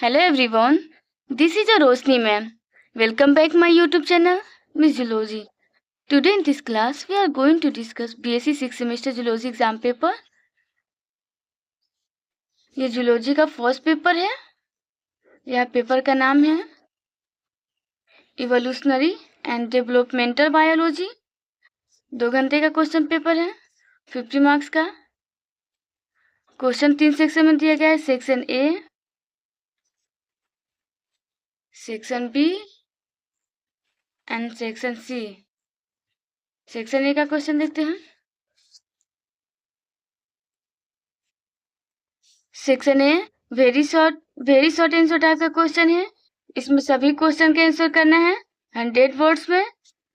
Hello everyone, this is Rosni ma'am. Welcome back my YouTube channel, Miss Zoology. Today in this class we are going to discuss BSc 6th semester Zoology exam paper. ये zoology का first paper है। यह paper का नाम है evolutionary and developmental biology. 2 घंटे का question paper है, 50 मार्क्स का। क्वेश्चन 3 सेक्शन में दिया गया है, section A, section B and section C. Section A का क्वेश्चन देखते हैं। Section A very short answer type का क्वेश्चन है। इसमें सभी क्वेश्चन का आंसर करना है 100 वर्ड्स में।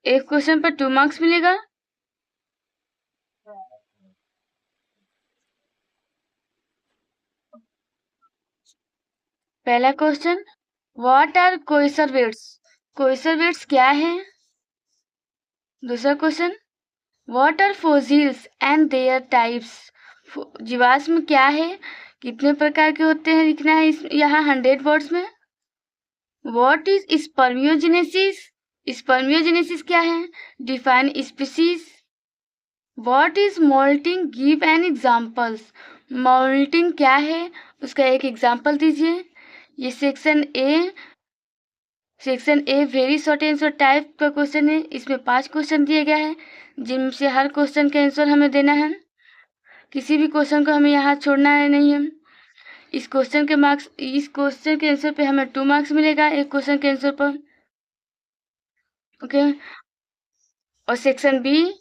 एक क्वेश्चन पर 2 मार्क्स मिलेगा। पहला question, what are coacervates? Coacervates क्या है? दूसरा question, what are fossils and their types? जीवाश्म क्या है, कितने प्रकार के होते हैं, लिखना है यहाँ 100 वर्ड्स में। What is spermiogenesis? स्पर्मियोजेनेसिस क्या है? Define species. What is moulting? Give an examples. Moulting क्या है, उसका एक एग्जाम्पल दीजिए। ये section A very short answer type का क्वेश्चन है। इसमें 5 क्वेश्चन दिए गए हैं, जिनसे हर क्वेश्चन का आंसर हमें देना है। किसी भी क्वेश्चन को हमें यहाँ छोड़ना है नहीं है। इस क्वेश्चन के आंसर पे हमें 2 मार्क्स मिलेगा, एक क्वेश्चन के आंसर पर। ओके। और सेक्शन बी,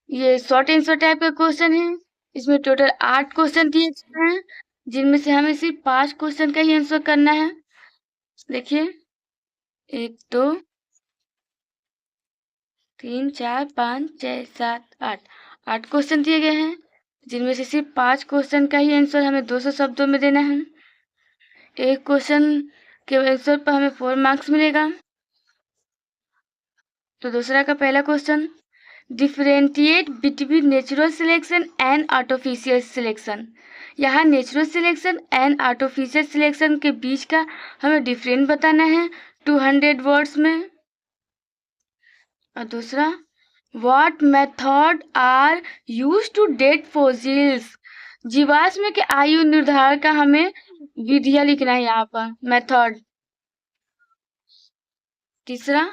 ये शॉर्ट आंसर टाइप का क्वेश्चन है। इसमें टोटल 8 क्वेश्चन दिए गए हैं, जिनमें से हमें सिर्फ 5 क्वेश्चन का ही आंसर करना है। देखिए 1 2 3 4 5 6 7 8 क्वेश्चन दिए गए हैं, जिनमें से सिर्फ 5 क्वेश्चन का ही आंसर हमें 200 शब्दों में देना है। एक क्वेश्चन के आंसर पर हमें 4 मार्क्स मिलेगा। तो दूसरा का पहला question, differentiate between natural selection and artificial selection. यहाँ natural selection and artificial selection के बीच का हमें डिफरेंस बताना है 200 वर्ड्स में। और दूसरा, what method are use to date fossils? जीवाश्म के आयु निर्धारण का हमें विधियां लिखना है यहाँ पर, मेथड। तीसरा,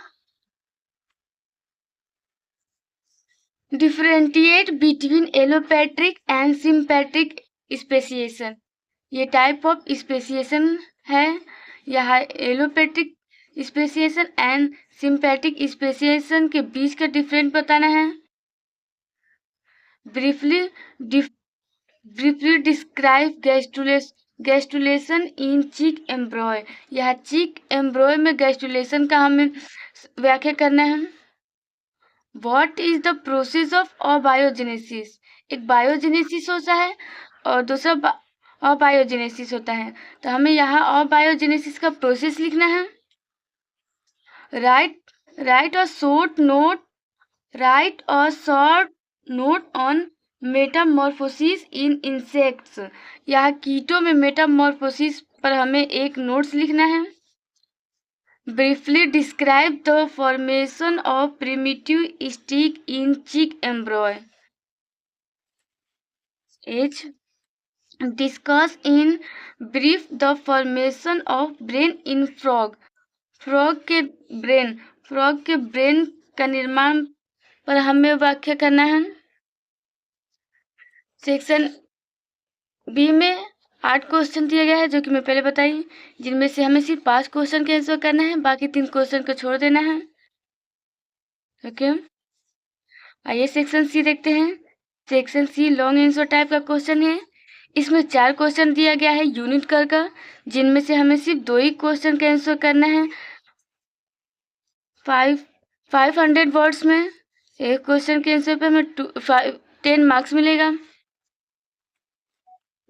differentiate between allopatric and sympatric speciation. ये टाइप ऑफ स्पेसिएशन है। यह allopatric speciation and sympatric speciation के बीच का डिफरेंस बताना है। ब्रीफली डिस्क्राइब गैस्ट्रुलेशन इन चिक एम्ब्रॉय। यह चिक एम्ब्रॉय में गैस्ट्रुलेशन का हमें व्याख्या करना है। What is the process of abiogenesis? एक बायोजेनेसिस होता है और दूसरा अबायोजेनेसिस होता है। तो हमें यहाँ अबायोजेनेसिस का प्रोसेस लिखना है। Right a short note on Metamorphosis in insects. यहाँ कीटों में मेटामॉर्फोसिस पर हमें एक नोट्स लिखना है। Briefly describe the formation of primitive stick in chick embryo. H. Discuss in brief the formation of brain in frog. Frog के brain का निर्माण पर हमें व्याख्या करना है। सेक्शन बी में 8 क्वेश्चन दिया गया है, जो कि मैं पहले बताई, जिनमें से हमें सिर्फ 5 क्वेश्चन का आंसर करना है, बाकी 3 क्वेश्चन को छोड़ देना है। ओके। आइए सेक्शन सी देखते हैं। Section C long answer type का क्वेश्चन है। इसमें 4 क्वेश्चन दिया गया है यूनिट कर का, जिनमें से हमें सिर्फ 2 ही क्वेश्चन का आंसर करना है 500 वर्ड्स में। एक क्वेश्चन के आंसर पे हमें 10 मार्क्स मिलेगा।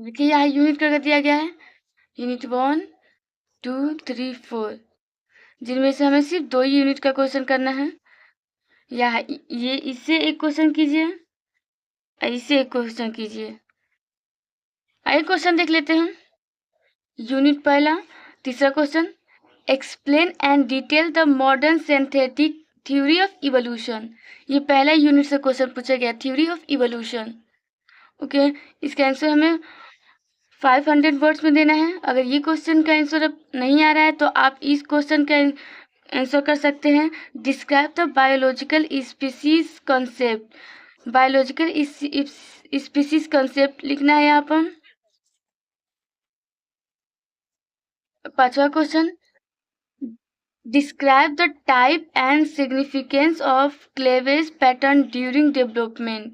देखिए यहाँ यूनिट कर दिया गया है, यूनिट 1 2 3 4, जिनमें से हमें सिर्फ 2 ही यूनिट का क्वेश्चन करना है। यहाँ ये इससे एक क्वेश्चन कीजिए, इससे एक क्वेश्चन कीजिए। आइए क्वेश्चन देख लेते हैं। यूनिट पहला, तीसरा question, explain and detail the modern synthetic theory of evolution. ये पहला यूनिट से क्वेश्चन पूछा गया, थ्योरी ऑफ इवोल्यूशन। ओके, इसका आंसर हमें 500 वर्ड्स में देना है। अगर ये क्वेश्चन का आंसर अब नहीं आ रहा है तो आप इस क्वेश्चन का आंसर कर सकते हैं, describe the biological species concept. Biological species concept लिखना है यहाँ पर। पांचवा question, describe the type and significance of cleavage pattern during development.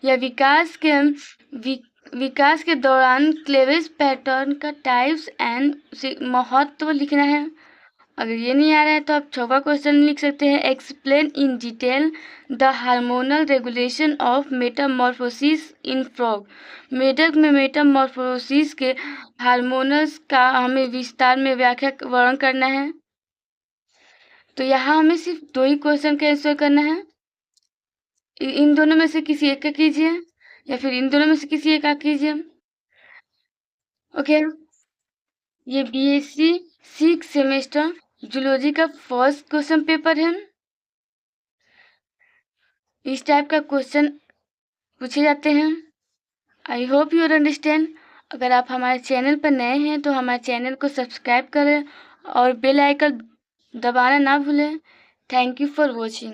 या विकास के दौरान क्लेवेज पैटर्न का टाइप्स एंड महत्व लिखना है। अगर ये नहीं आ रहा है तो आप छठवां क्वेश्चन लिख सकते हैं, explain in detail the hormonal regulation of Metamorphosis in frog. मेढक में मेटामॉर्फोसिस के हार्मोनल्स का हमें विस्तार में व्याख्या वर्णन करना है। तो यहाँ हमें सिर्फ 2 ही क्वेश्चन का आंसर करना है। इन दोनों में से किसी एक का कीजिए या फिर इन दोनों में से किसी एक का कीजिए। ओके, ये बीएससी 6 सेमेस्टर जूलॉजी का फर्स्ट क्वेश्चन पेपर है। इस टाइप का क्वेश्चन पूछे जाते हैं। I hope you understand. अगर आप हमारे चैनल पर नए हैं तो हमारे चैनल को सब्सक्राइब करें और बेल आइकन दबाना ना भूलें। Thank you for watching.